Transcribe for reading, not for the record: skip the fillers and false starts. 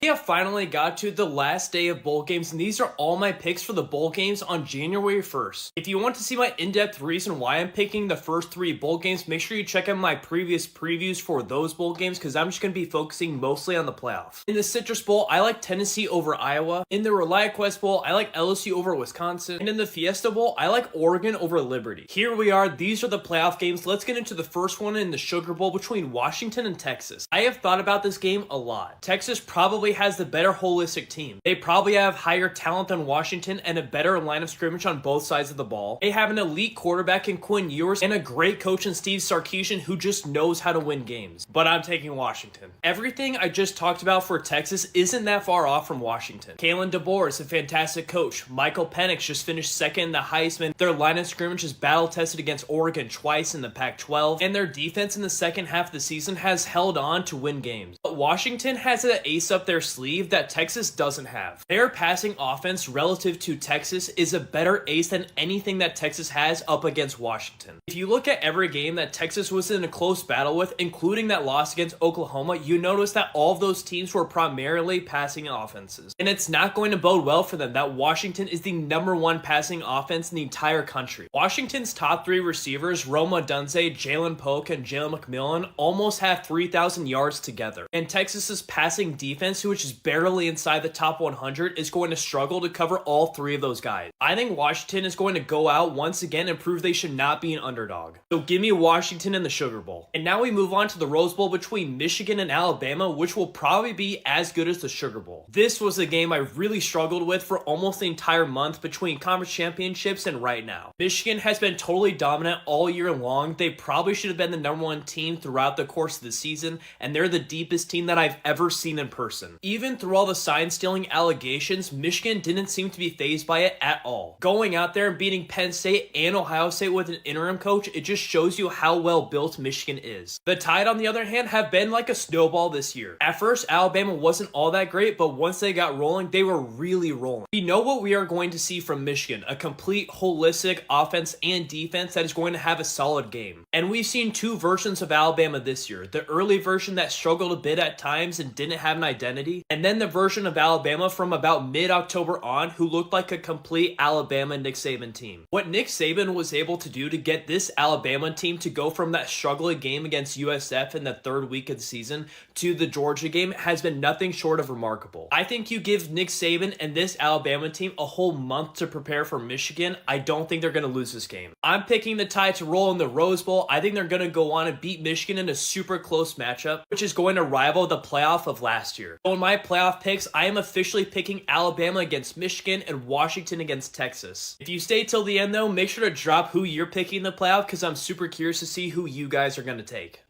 We have finally got to the last day of bowl games, and these are all my picks for the bowl games on January 1st. If you want to see my in-depth reason why I'm picking the first 3 bowl games, make sure you check out my previous previews for those bowl games because I'm just going to be focusing mostly on the playoff. In the Citrus Bowl, I like Tennessee over Iowa. In the ReliaQuest Bowl, I like LSU over Wisconsin. And in the Fiesta Bowl, I like Oregon over Liberty. Here we are. These are the playoff games. Let's get into the first one in the Sugar Bowl between Washington and Texas. I have thought about this game a lot. Texas probably has the better holistic team. They probably have higher talent than Washington and a better line of scrimmage on both sides of the ball. They have an elite quarterback in Quinn Ewers and a great coach in Steve Sarkisian who just knows how to win games. But I'm taking Washington. Everything I just talked about for Texas isn't that far off from Washington. Kalen DeBoer is a fantastic coach. Michael Penix just finished second in the Heisman. Their line of scrimmage is battle tested against Oregon twice in the Pac-12, and their defense in the second half of the season has held on to win games. But Washington has an ace up their sleeve that Texas doesn't have. Their passing offense relative to Texas is a better ace than anything that Texas has up against Washington. If you look at every game that Texas was in a close battle with, including that loss against Oklahoma, you notice that all of those teams were primarily passing offenses. And it's not going to bode well for them that Washington is the #1 passing offense in the entire country. Washington's top 3 receivers, Rome Odunze, Jalen Polk, and Jalen McMillan, almost have 3,000 yards together. And Texas's passing defense, which is barely inside the top 100, is going to struggle to cover all 3 of those guys. I think Washington is going to go out once again and prove they should not be an underdog. So give me Washington in the Sugar Bowl. And now we move on to the Rose Bowl between Michigan and Alabama, which will probably be as good as the Sugar Bowl. This was a game I really struggled with for almost the entire month between conference championships and right now. Michigan has been totally dominant all year long. They probably should have been the #1 team throughout the course of the season, and they're the deepest team that I've ever seen in person. Even through all the sign-stealing allegations, Michigan didn't seem to be fazed by it at all. Going out there and beating Penn State and Ohio State with an interim coach, it just shows you how well built Michigan is. The Tide, on the other hand, have been like a snowball this year. At first, Alabama wasn't all that great, but once they got rolling, they were really rolling. We know what we are going to see from Michigan, a complete holistic offense and defense that is going to have a solid game. And we've seen 2 versions of Alabama this year. The early version that struggled a bit at times and didn't have an identity, and then the version of Alabama from about mid-October on who looked like a complete Alabama Nick Saban team. What Nick Saban was able to do to get this Alabama team to go from that struggling game against USF in the 3rd week of the season to the Georgia game has been nothing short of remarkable. I think you give Nick Saban and this Alabama team a whole month to prepare for Michigan. I don't think they're going to lose this game. I'm picking the Tide to roll in the Rose Bowl. I think they're going to go on and beat Michigan in a super close matchup, which is going to rival the playoff of last year. So in my playoff picks, I am officially picking Alabama against Michigan and Washington against Texas. If you stay till the end though, make sure to drop who you're picking in the playoff because I'm super curious to see who you guys are going to take.